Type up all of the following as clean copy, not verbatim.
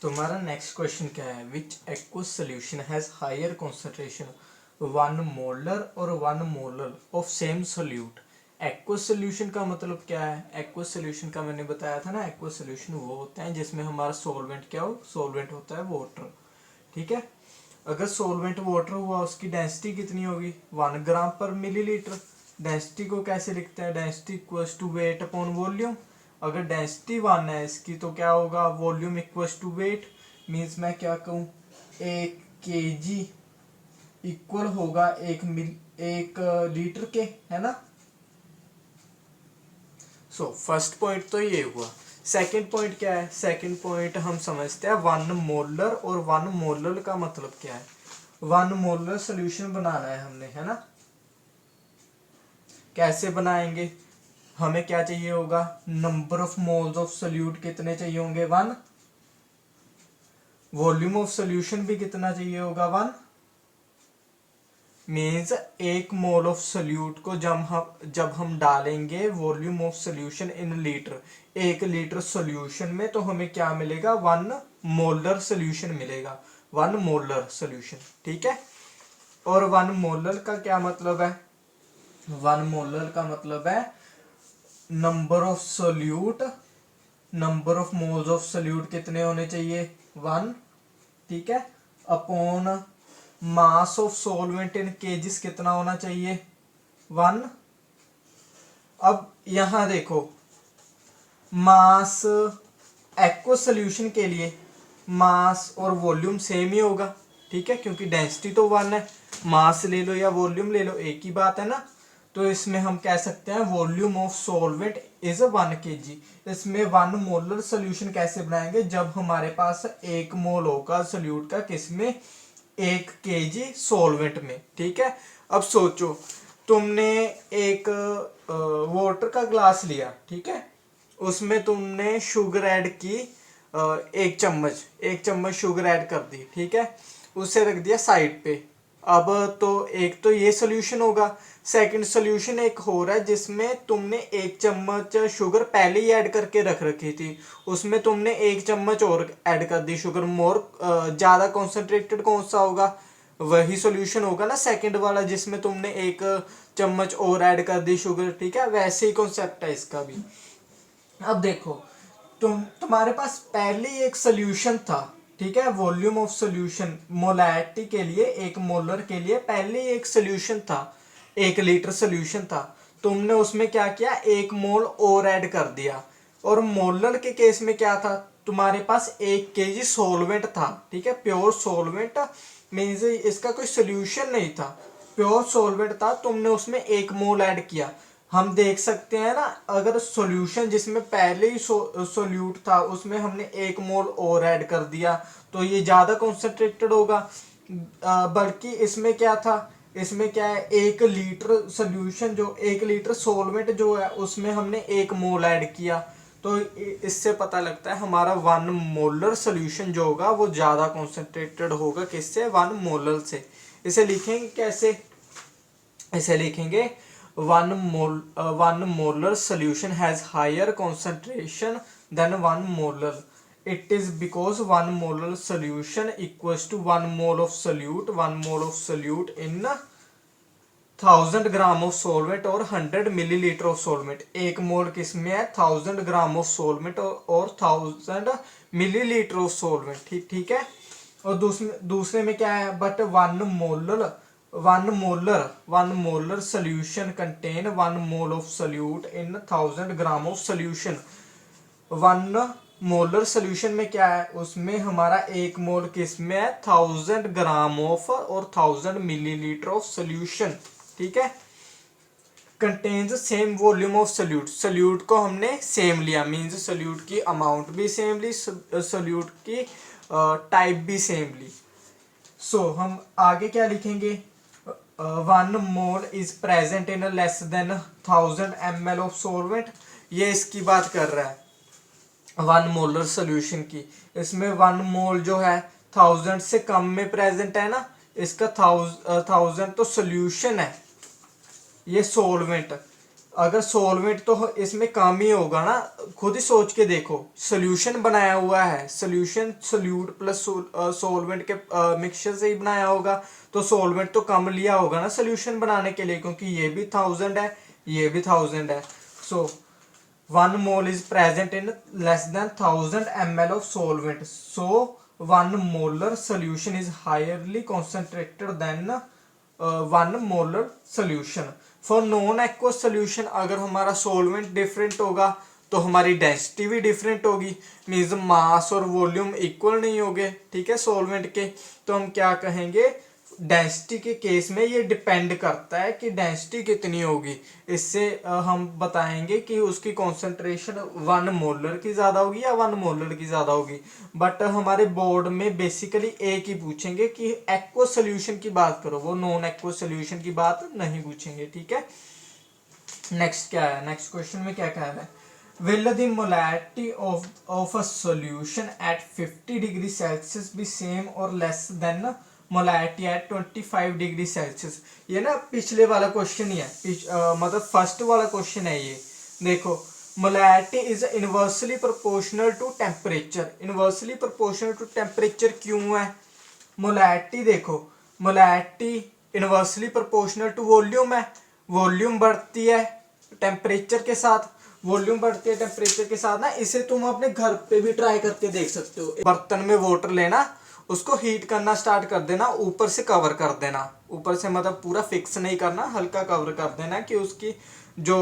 तुम्हारा next question क्या है? Which aqueous solution has higher concentration 1 molar और 1 molar of same solute. Aqueous solution का मतलब क्या है? एक्वस सोल्यूशन का मैंने बताया था ना, एक्वस सोल्यूशन वो होता है जिसमें हमारा सोलवेंट क्या हो, सोलवेंट होता है वाटर। ठीक है, अगर सोलवेंट वाटर हुआ उसकी डेंसिटी कितनी होगी? 1 ग्राम पर मिलीलीटर। डेंसिटी को कैसे लिखते हैं? Density equals to weight upon volume. अगर डेंसिटी 1 है इसकी तो क्या होगा? Volume equals to weight. Means मैं क्या कहूँ, 1 kg इक्वल होगा 1 लीटर के, है ना। सो फर्स्ट पॉइंट तो ये हुआ। सेकंड पॉइंट क्या है? सेकंड पॉइंट हम समझते हैं 1 मोलर और 1 मोलर का मतलब क्या है। 1 मोलर सोल्यूशन बनाना है हमने, है ना। कैसे बनाएंगे? हमें क्या चाहिए होगा? Number of moles of solute कितने चाहिए होंगे? 1। वॉल्यूम ऑफ सोल्यूशन भी कितना चाहिए होगा? 1। मीन्स 1 मोल ऑफ सोल्यूट को जब हम डालेंगे volume of solution in litre, 1 litre solution में, तो हमें क्या मिलेगा? 1 मोलर सोल्यूशन मिलेगा। 1 मोलर सोल्यूशन, ठीक है। और 1 मोलर का क्या मतलब है? 1 मोलर का मतलब है number of solute, number of moles of solute कितने होने चाहिए? 1, ठीक है, upon mass of solvent in kgs कितना होना चाहिए? 1। अब यहां देखो, मास एक्व सोल्यूशन के लिए मास और वॉल्यूम सेम ही होगा, ठीक है, क्योंकि डेंसिटी तो 1 है। मास ले लो या वॉल्यूम ले लो, एक ही बात है ना। तो इसमें हम कह सकते हैं volume of solvent is 1 kg। इसमें 1 मोलर सोल्यूशन कैसे बनाएंगे? जब हमारे पास 1 मोल होगा सोल्यूट का, किसमें? 1 kg सॉल्वेंट में, ठीक है। अब सोचो, तुमने एक वाटर का ग्लास लिया, ठीक है, उसमें तुमने शुगर ऐड की, 1 चम्मच शुगर ऐड कर दी, ठीक है, उसे रख दिया साइड पे। अब तो एक तो ये सोल्यूशन होगा। सेकंड सोल्यूशन एक हो रहा है जिसमें तुमने 1 चम्मच शुगर पहले ही ऐड करके रख रखी थी, उसमें तुमने 1 चम्मच और ऐड कर दी शुगर। मोर ज्यादा कॉन्सेंट्रेटेड कौन सा होगा? वही सोल्यूशन होगा ना सेकंड वाला, जिसमें तुमने 1 चम्मच और ऐड कर दी शुगर, ठीक है। वैसे ही कॉन्सेप्ट है इसका भी। अब देखो, तुम्हारे पास पहले ही एक सोल्यूशन था, ठीक है, वॉल्यूम ऑफ सोल्यूशन मोलैरिटी के लिए, 1 मोलर के लिए पहले ही एक सोल्यूशन था, 1 लीटर सोल्यूशन था। तुमने उसमें क्या किया? 1 मोल और ऐड कर दिया। और मोलर के केस में क्या था? तुम्हारे पास 1 kg सोलवेंट था, ठीक है, प्योर सोलवेंट। मीन्स इसका कोई सोल्यूशन नहीं था, प्योर सोलवेंट था, तुमने उसमें 1 मोल ऐड किया। हम देख सकते हैं ना, अगर सॉल्यूशन जिसमें पहले ही सोल्यूट था उसमें हमने 1 मोल और ऐड कर दिया तो ये ज्यादा कॉन्सेंट्रेटेड होगा। बल्कि इसमें क्या था? इसमें क्या है, 1 लीटर सोल्यूशन, जो 1 लीटर सोलवेंट जो है उसमें हमने 1 मोल ऐड किया। तो इससे पता लगता है हमारा 1 मोलर सोल्यूशन जो होगा वो ज्यादा कॉन्सेंट्रेटेड होगा, किससे? 1 मोलर से। इसे लिखेंगे कैसे? इसे लिखेंगे 1 molar solution has higher concentration than 1 molar. It is because 1 molar solution equals to 1 mole of solute, 1 mole of solute in 1000 gram of solvent और 100 मिलीलीटर ऑफ सोलवेंट। 1 मोल किसमें है? 1000 ग्राम ऑफ सोलवेंट और 1000 मिलीलीटर ऑफ सोलवेंट, ठीक ठीक है। और दूसरे में क्या है? But 1 molar solution contain 1 mole of solute in 1000 gram of solution. 1 molar solution में क्या है? उसमें हमारा 1 मोल किसमें है? 1000 ग्राम ऑफ और 1000 मिलीलीटर ऑफ सोल्यूशन, ठीक है। Contains same volume of solute, solute को हमने सेम लिया, मीन्स सोल्यूट की अमाउंट भी सेम ली, सोल्यूट की टाइप भी सेम ली। सो हम आगे क्या लिखेंगे? 1 mole is present in less than 1000 ml of solvent. ये इसकी बात कर रहा है 1 मोलर सोल्यूशन की। इसमें 1 मोल जो है 1000 से कम में प्रेजेंट है ना, इसका 1000 तो सोल्यूशन है, ये सोलवेंट। अगर सॉल्वेंट तो इसमें कम ही होगा ना, खुद ही सोच के देखो, सोल्यूशन बनाया हुआ है, सोल्यूशन सोल्यूट प्लस सॉल्वेंट के मिक्सचर से ही बनाया होगा, तो सॉल्वेंट तो कम लिया होगा ना सोल्यूशन बनाने के लिए, क्योंकि ये भी 1000 है, ये भी 1000 है। सो 1 mole is present in less than 1000 ml of solvent, so 1 molar solution is highly concentrated than 1 molar solution। For non aqueous solution अगर हमारा सॉल्वेंट डिफरेंट होगा तो हमारी डेंसिटी भी डिफरेंट होगी, मीन्स मास और वॉल्यूम इक्वल नहीं होंगे, ठीक है, सॉल्वेंट के। तो हम क्या कहेंगे, डेंसिटी के केस में ये डिपेंड करता है कि डेंसिटी कितनी होगी, इससे हम बताएंगे कि उसकी कॉन्सेंट्रेशन 1 मोलर की ज़्यादा होगी या 1 मोलर की ज़्यादा होगी। बट हमारे बोर्ड में बेसिकली एक ही पूछेंगे कि एक्व सोल्यूशन की बात करो, वो नॉन एक्व सोल्यूशन की बात नहीं पूछेंगे, ठीक है। नेक्स्ट क्या है, नेक्स्ट क्वेश्चन में क्या कह रहा है, will the molarity of a solution at 50 degree Celsius be same or less than molarity at 25 degree Celsius. ये ना पिछले वाला क्वेश्चन ही है, मतलब फर्स्ट वाला क्वेश्चन है ये। देखो, molarity is inversely proportional to temperature. Inversely proportional to temperature क्यों है? मोलैरिटी देखो, molarity inversely proportional to volume है, वॉल्यूम बढ़ती है टेम्परेचर के साथ, वॉल्यूम बढ़ती है टेम्परेचर के साथ ना। इसे तुम अपने घर पे भी ट्राई करके देख सकते हो। बर्तन में वाटर लेना, उसको हीट करना स्टार्ट कर देना, ऊपर से कवर कर देना, ऊपर से मतलब पूरा फिक्स नहीं करना, हल्का कवर कर देना कि उसकी जो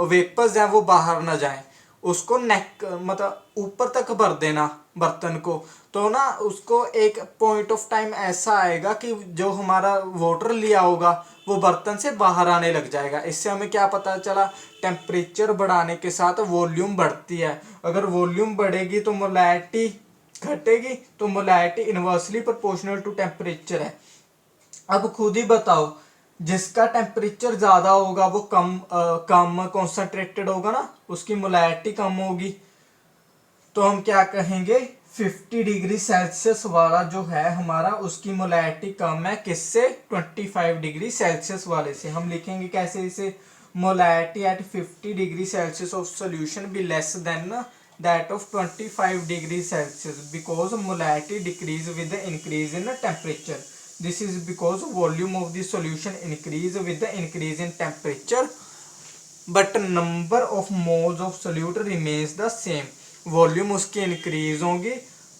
वेपर्स हैं वो बाहर ना जाएं। उसको नेक मतलब ऊपर तक भर देना बर्तन को, तो ना उसको एक पॉइंट ऑफ टाइम ऐसा आएगा कि जो हमारा वाटर लिया होगा वो बर्तन से बाहर आने लग जाएगा। इससे हमें क्या पता चला, टेम्परेचर बढ़ाने के साथ वॉल्यूम बढ़ती है। अगर वॉल्यूम बढ़ेगी तो मोलैरिटी घटेगी, तो molarity inversely proportional to temperature है। अब खुद ही बताओ, जिसका टेम्परेचर ज्यादा होगा वो कम कॉन्सेंट्रेटेड होगा ना, उसकी मोलैरिटी कम होगी। तो हम क्या कहेंगे, 50 डिग्री सेल्सियस वाला जो है हमारा, उसकी मोलैरिटी कम है किससे, 25 डिग्री सेल्सियस वाले से। हम लिखेंगे कैसे इसे, molarity at 50 degree Celsius of solution be less than that of 25 degrees Celsius because molarity decrease with the increase in temperature. This is because volume of the solution increase with the increase in temperature, but number of moles of solute remains the same. Volume उसकी increase होगी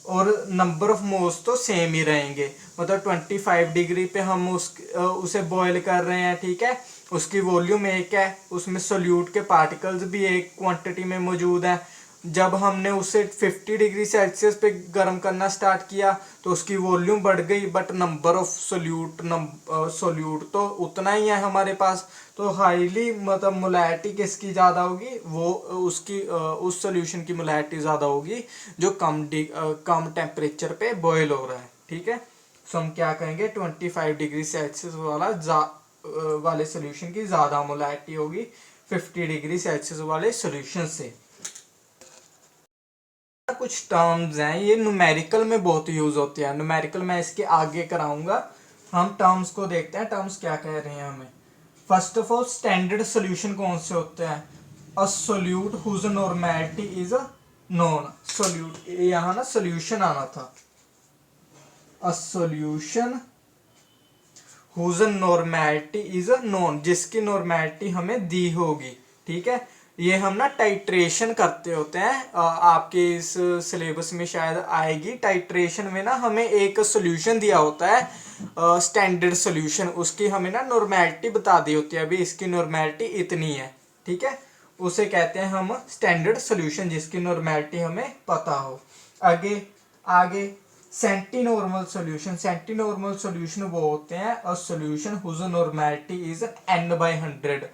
और number of moles तो same ही रहेंगे। मतलब 25 degree पे हम उसे boil कर रहे हैं, ठीक है, उसकी वॉल्यूम एक है, उसमें सोल्यूट के पार्टिकल्स भी एक क्वांटिटी में मौजूद है। जब हमने उसे 50 डिग्री सेल्सियस पे गर्म करना स्टार्ट किया तो उसकी वॉल्यूम बढ़ गई, बट नंबर ऑफ सोल्यूट तो उतना ही है हमारे पास। तो हाईली मतलब मोलैरिटी किसकी ज़्यादा होगी, वो उसकी उस सोल्यूशन की मोलैरिटी ज़्यादा होगी जो कम टेम्परेचर पे बॉयल हो रहा है, ठीक है। सो हम क्या कहेंगे, 25 डिग्री सेल्सियस वाले सोल्यूशन की ज़्यादा मोलैरिटी होगी 50 डिग्री सेल्सियस वाले सोल्यूशन से। कुछ टर्म्स हैं, ये न्यूमेरिकल में बहुत यूज होते हैं, न्यूमेरिकल मैं इसके आगे कराऊंगा। हम टर्म्स को देखते हैं, टर्म्स क्या कह रहे हैं हमें। First of all, standard solution कौन से होते हैं, a solute whose normality is known. Solute, यहाँ ना सोल्यूशन आना था, a solution whose normality is known, जिसकी नॉर्मेलिटी हमें दी होगी, ठीक है। ये हम ना टाइट्रेशन करते होते हैं, आपके इस सिलेबस में शायद आएगी। टाइट्रेशन में ना हमें एक सोल्यूशन दिया होता है स्टैंडर्ड सोल्यूशन, उसकी हमें ना नॉर्मेलिटी बता दी होती है, अभी इसकी नॉर्मेलिटी इतनी है, ठीक है, उसे कहते हैं हम स्टैंडर्ड सोल्यूशन, जिसकी नॉर्मेलिटी हमें पता हो। आगे आगे सेंटीनॉर्मल सोल्यूशन, सेंटीनॉर्मल सोल्यूशन वो होते हैं a solution whose normality is n/100।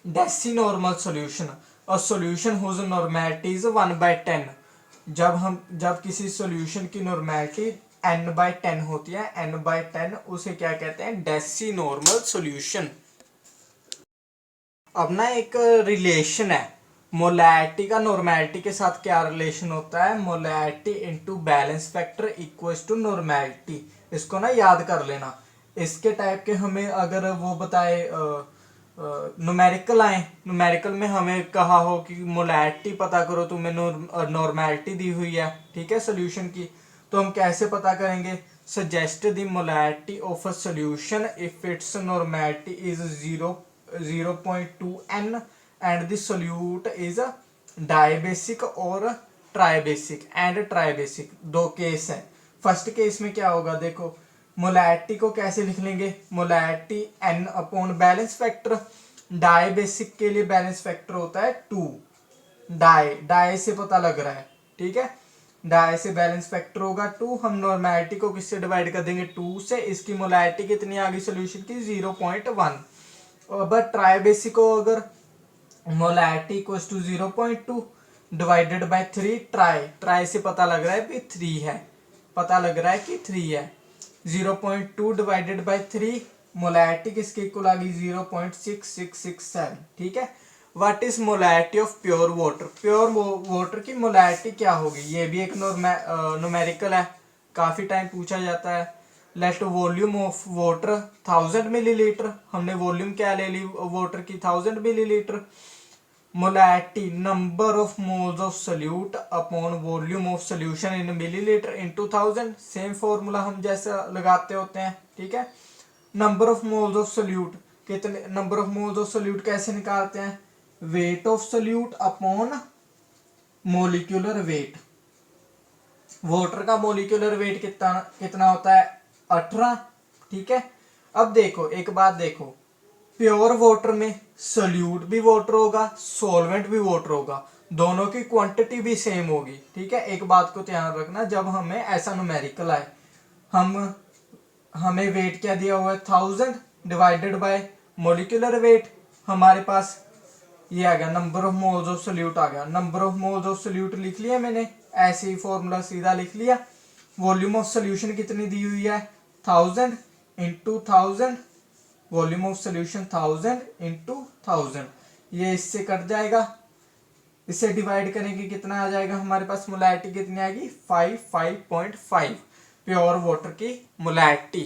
Decinormal solution, a solution whose normality is 1/10। जब किसी सोल्यूशन की नॉर्मेलिटी n/10 होती है, n/10 उसे क्या कहते हैं, डेसिनॉर्मल सोल्यूशन। अब ना एक रिलेशन है, मोलैरिटी का नॉर्मेलिटी के साथ क्या रिलेशन होता है, molarity into balance factor equals to normality. इसको ना याद कर लेना। इसके टाइप के हमें अगर वो बताए न्यूमेरिकल आए, न्यूमेरिकल में हमें कहा हो कि मोलैरिटी पता करो, तुम्हें नॉर्मेलिटी दी हुई है, ठीक है, सोल्यूशन की, तो हम कैसे पता करेंगे? Suggest the molarity of a solution if its normality is 0.2 n and the solute is dibasic और ट्राइबेसिक एंड ट्राइबेसिक। दो केस है। फर्स्ट केस में क्या होगा, देखो मोलैरिटी को कैसे लिख लेंगे, molarity n upon balance factor. Dibasic के लिए बैलेंस फैक्टर होता है 2। डाई से पता लग रहा है, ठीक है, डाई से बैलेंस फैक्टर होगा 2। हम नॉर्मेलिटी को किससे डिवाइड कर देंगे, 2 से। इसकी मोलैरिटी कितनी आ गई सोल्यूशन की, 0.1। अब ट्राई बेसिक को अगर molarity equals to 0.2 divided by 3, tri से पता लग रहा है कि 3 है, पता लग रहा है कि 3 है। 0.2 डिवाइडेड बाय 3, मोलैरिटी किसके इक्वल आ गई, 0.6667, ठीक है। What is molarity of pure water, pure water की मोलैरिटी क्या होगी, ये भी एक न्यूमेरिकल है, काफी टाइम पूछा जाता है। Let volume of water 1000 millilitre, हमने वॉल्यूम क्या ले ली वाटर की, 1000 millilitre. Molarity number of moles of solute upon volume of solution in millilitre into 1000, same formula हम जैसा लगाते होते हैं, ठीक है। Number of moles of solute, कितने number of moles of solute कैसे निकालते हैं, weight of solute upon molecular weight. Water का मोलिक्यूलर वेट कितना कितना होता है, 18, ठीक है। अब देखो एक बात देखो, प्योर वाटर में सोल्यूट भी वाटर होगा, सॉल्वेंट भी वाटर होगा, दोनों की क्वांटिटी भी सेम होगी, ठीक है। एक बात को ध्यान रखना, जब हमें ऐसा न्यूमेरिकल आए, हमें वेट क्या दिया हुआ है, 1000 डिवाइडेड बाय मोलिकुलर वेट, हमारे पास ये आ गया number of moles of solute आ गया। Number of moles of solute लिख लिया मैंने, ऐसे ही फॉर्मूला सीधा लिख लिया। वॉल्यूम ऑफ सोल्यूशन कितनी दी हुई है, 1000 into 1000, volume of solution 1000 into 1000, ये इससे कट जाएगा, इसे डिवाइड करेंगे कितना आ जाएगा, हमारे पास मोलैरिटी कितनी आएगी, 5.5 प्योर वाटर की मोलैरिटी।